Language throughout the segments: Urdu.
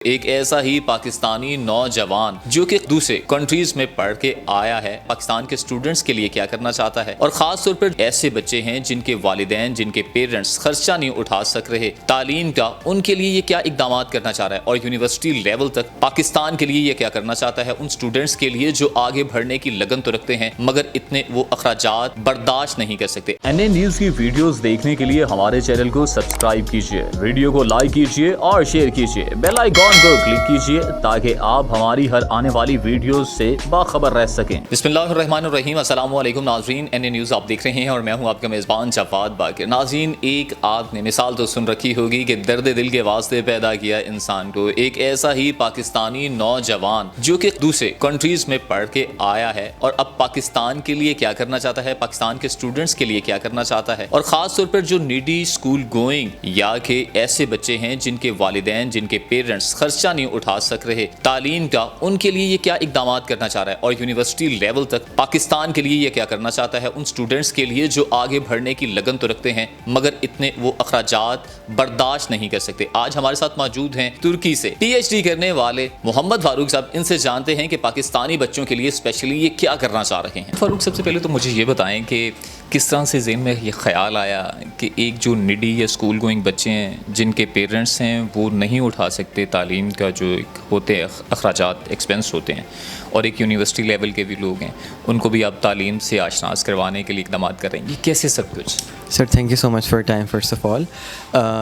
ایک ایسا ہی پاکستانی نوجوان جو کہ دوسرے کنٹریز میں پڑھ کے آیا ہے، پاکستان کے اسٹوڈنٹس کے لیے کیا کرنا چاہتا ہے، اور خاص طور پر ایسے بچے ہیں جن کے والدین، جن کے پیرنٹس خرچہ نہیں اٹھا سک رہے تعلیم کا، ان کے لیے یہ کیا اقدامات کرنا چاہ رہا ہے، اور یونیورسٹی لیول تک پاکستان کے لیے یہ کیا کرنا چاہتا ہے ان اسٹوڈنٹس کے لیے جو آگے بڑھنے کی لگن تو رکھتے ہیں مگر اتنے وہ اخراجات برداشت نہیں کر سکتے۔ این این نیوز کی ویڈیوز دیکھنے کے لیے ہمارے چینل کو سبسکرائب کیجیے، ویڈیو کو لائک کیجیے اور شیئر کیجیے، بیل آئیکن کو کلک کیجیے تاکہ آپ ہماری ہر آنے والی ویڈیوز سے باخبر رہ سکیں۔ بسم اللہ الرحمن الرحیم، السلام علیکم ناظرین، این این نیوز آپ دیکھ رہے ہیں اور میں ہوں آپ کا میزبان جواد باقر۔ ناظرین، ایک آپ نے مثال تو سن رکھی ہوگی کہ درد دل کے واسطے پیدا کیا انسان کو، ایک ایسا ہی پاکستانی نوجوان جو کہ دوسرے کنٹریز میں پڑھ کے آیا ہے اور اب پاکستان کے لیے کیا کرنا چاہتا ہے، پاکستان کے اسٹوڈنٹس کے لیے کیا کرنا چاہتا ہے، اور خاص طور پر جو نیڈی اسکول گوئنگ یا کہ ایسے بچے ہیں جن کے والدین، جن کے پیرنٹس خرچہ نہیں اٹھا سک رہے تعلیم کا، ان کے لیے یہ کیا اقدامات کرنا چاہ رہا ہے، اور یونیورسٹی لیول تک پاکستان کے لیے یہ کیا کرنا چاہتا ہے ان اسٹوڈنٹس کے لیے جو آگے بڑھنے کی لگن تو رکھتے ہیں مگر اتنے وہ اخراجات برداشت نہیں کر سکتے۔ آج ہمارے ساتھ موجود ہیں ترکی سے پی ایچ ڈی کرنے والے محمد فاروق صاحب، ان سے جانتے ہیں کہ پاکستانی بچوں کے لیے اسپیشلی یہ کیا کرنا چاہ رہے ہیں۔ فاروق، سب سے پہلے تو مجھے یہ بتائیں کہ کس طرح سے ذہن میں یہ خیال آیا کہ ایک جو نڈی یا اسکول گوئنگ بچے ہیں جن کے پیرنٹس ہیں وہ نہیں اٹھا سکتے تعلیم کا جو ہوتے ہیں اخراجات، ایکسپینس ہوتے ہیں، اور ایک یونیورسٹی لیول کے بھی لوگ ہیں، ان کو بھی آپ تعلیم سے آشناس کروانے کے لیے اقدامات کر رہے ہیں، یہ کیسے سب کچھ؟ Sir thank you so much for time first of all.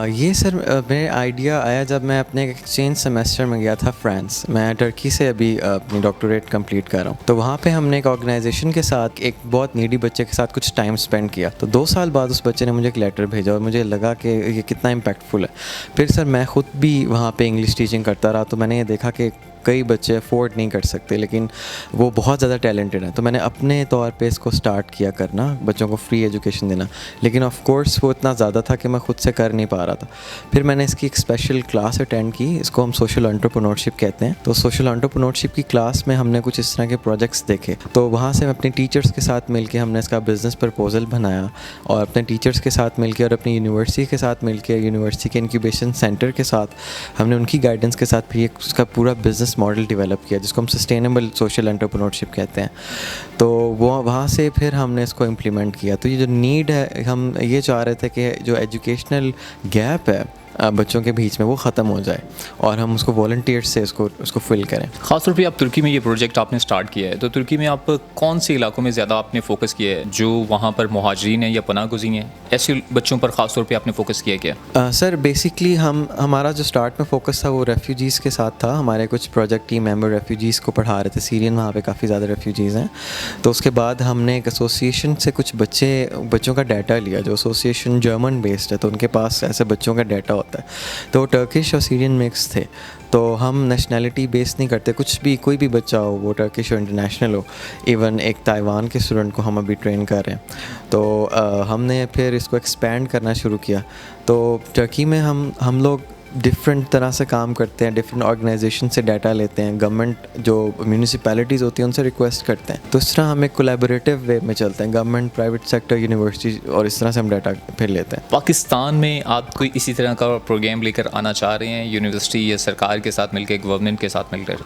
یہ سر میرے آئیڈیا آیا جب میں اپنے ایکسچینج سیمیسٹر میں گیا تھا فرانس۔ میں ٹرکی سے ابھی اپنی ڈاکٹریٹ کمپلیٹ کر رہا ہوں، تو وہاں پہ ہم نے ایک آرگنائزیشن کے ساتھ ایک بہت نیڈی بچے کے ساتھ کچھ ٹائم اسپینڈ کیا، تو 2 سال بعد اس بچے نے مجھے ایک لیٹر بھیجا اور مجھے لگا کہ یہ کتنا امپیکٹفل ہے۔ پھر سر میں خود بھی وہاں پہ انگلش ٹیچنگ کرتا رہا، تو میں نے یہ دیکھا کہ کئی بچے افورڈ نہیں کر سکتے لیکن وہ بہت زیادہ ٹیلنٹڈ ہیں، تو میں نے اپنے طور پہ اس کو سٹارٹ کیا کرنا، بچوں کو فری ایجوکیشن دینا، لیکن آف کورس وہ اتنا زیادہ تھا کہ میں خود سے کر نہیں پا رہا تھا۔ پھر میں نے اس کی ایک اسپیشل کلاس اٹینڈ کی، اس کو ہم سوشل انٹرپرینورشپ کہتے ہیں۔ تو سوشل انٹرپرینورشپ کی کلاس میں ہم نے کچھ اس طرح کے پروجیکٹس دیکھے، تو وہاں سے اپنے ٹیچرس کے ساتھ مل کے ہم نے اس کا بزنس پرپوزل بنایا، اور اپنے ٹیچرس کے ساتھ مل کے اور اپنی یونیورسٹی کے ساتھ مل کے، یونیورسٹی کے انکیوبیشن سینٹر کے ساتھ ہم نے ان کی گائیڈنس کے ساتھ پھر اس کا پورا بزنس ماڈل ڈیولپ کیا جس کو ہم سسٹینیبل سوشل انٹرپرینورشپ کہتے ہیں۔ تو وہاں سے پھر ہم نے اس کو امپلیمنٹ کیا۔ تو یہ جو نیڈ ہے، ہم یہ چاہ رہے تھے کہ جو ایجوکیشنل گیپ ہے بچوں کے بیچ میں وہ ختم ہو جائے اور ہم اس کو والنٹیئر سے اس کو فل کریں۔ خاص طور پہ آپ ترکی میں یہ پروجیکٹ آپ نے سٹارٹ کیا ہے، تو ترکی میں آپ کون سے علاقوں میں زیادہ آپ نے فوکس کیا ہے جو وہاں پر مہاجرین ہیں یا پناہ گزین ہیں، ایسے بچوں پر خاص طور پہ آپ نے فوکس کیا کیا؟ سر بیسکلی ہمارا جو سٹارٹ میں فوکس تھا وہ ریفیوجیز کے ساتھ تھا۔ ہمارے کچھ پروجیکٹ ٹیم ممبر ریفیوجیز کو پڑھا رہے تھے، سیرین وہاں پہ کافی زیادہ ریفیوجیز ہیں۔ تو اس کے بعد ہم نے ایک ایسوسیشن سے کچھ بچوں کا ڈیٹا لیا، جو ایسوسیشن جرمن بیسڈ ہے، تو ان کے پاس ایسے بچوں کا ڈیٹا ہوتا ہے، تو ٹرکش اور سیرین مکس تھے۔ تو ہم نیشنلٹی بیس نہیں کرتے، کچھ بھی کوئی بھی بچہ ہو، وہ ٹرکش اور انٹرنیشنل ہو، ایون ایک تائیوان کے اسٹوڈنٹ کو ہم ابھی ٹرین کر رہے ہیں۔ تو ہم نے پھر اس کو ایکسپینڈ کرنا شروع کیا۔ تو ٹرکی میں ہم لوگ ڈفرینٹ طرح سے کام کرتے ہیں، ڈفرینٹ آرگنائزیشن سے ڈیٹا لیتے ہیں، گورنمنٹ جو میونسپیلٹیز ہوتی ہیں ان سے ریکویسٹ کرتے ہیں، تو اس طرح ہم ایک کولیبوریٹیو وے میں چلتے ہیں، گورنمنٹ، پرائیویٹ سیکٹر، یونیورسٹی، اور اس طرح سے ہم ڈیٹا پھر لیتے ہیں۔ پاکستان میں آپ کوئی اسی طرح کا پروگرام لے کر آنا چاہ رہے ہیں، یونیورسٹی یا سرکار کے ساتھ مل کے، گورنمنٹ کے ساتھ مل کر؟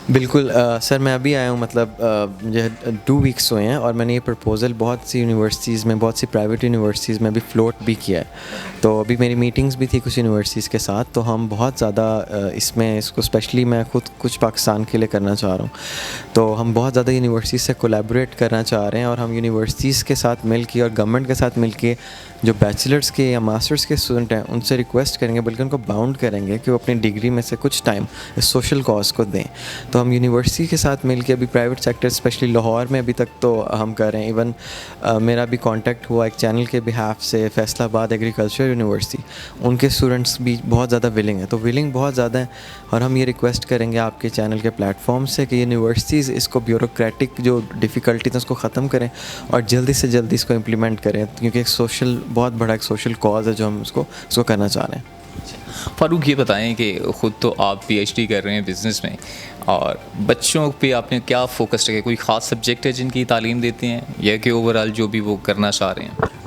بالکل سر، میں ابھی آیا ہوں، مطلب مجھے 2 ویکس ہوئے ہیں، اور میں نے یہ پرپوزل بہت سی یونیورسٹیز میں، بہت سی پرائیویٹ یونیورسٹیز میں ابھی فلوٹ بھی کیا ہے۔ تو ابھی میری میٹنگز بھی تھی کچھ یونیورسٹیز کے ساتھ، تو ہم بہت زیادہ اس کو اسپیشلی میں خود کچھ پاکستان کے لیے کرنا چاہ رہا ہوں، تو ہم بہت زیادہ یونیورسٹیز سے کولیبوریٹ کرنا چاہ رہے ہیں، اور ہم یونیورسٹیز کے ساتھ مل کے اور گورنمنٹ کے ساتھ مل کے جو بیچلرس کے یا ماسٹرس کے اسٹوڈنٹ ہیں ان سے ریکویسٹ کریں گے، بلکہ ان کو باؤنڈ کریں گے کہ وہ اپنی ڈگری میں سے کچھ ٹائم اس سوشل کاز کو دیں۔ تو ہم یونیورسٹی کے ساتھ مل کے ابھی پرائیویٹ سیکٹر، اسپیشلی لاہور میں ابھی تک تو ہم کر رہے ہیں، ایون میرا بھی کانٹیکٹ ہوا ایک چینل کے بہاف سے، فیصل آباد ایگریکلچر یونیورسٹی، ان کے اسٹوڈنٹس بھی بہت زیادہ ولنگ ہیں، تو ولنگ بہت زیادہ ہیں، اور ہم یہ ریکویسٹ کریں گے آپ کے چینل کے پلیٹ فارم سے کہ یونیورسٹیز اس کو بیوروکریٹک جو ڈیفیکلٹیز ہیں اس کو ختم کریں اور جلدی سے جلدی اس کو امپلیمنٹ کریں، کیونکہ ایک سوشل، بہت بڑا ایک سوشل کاز ہے جو ہم اس کو کرنا چاہ رہے ہیں۔ فاروق، یہ بتائیں کہ خود تو آپ پی ایچ ڈی کر رہے ہیں بزنس میں، اور بچوں پہ آپ نے کیا فوکس رکھا؟ کوئی خاص سبجیکٹ ہے جن کی تعلیم دیتے ہیں، یا کہ اوور آل جو بھی وہ کرنا چاہ رہے ہیں؟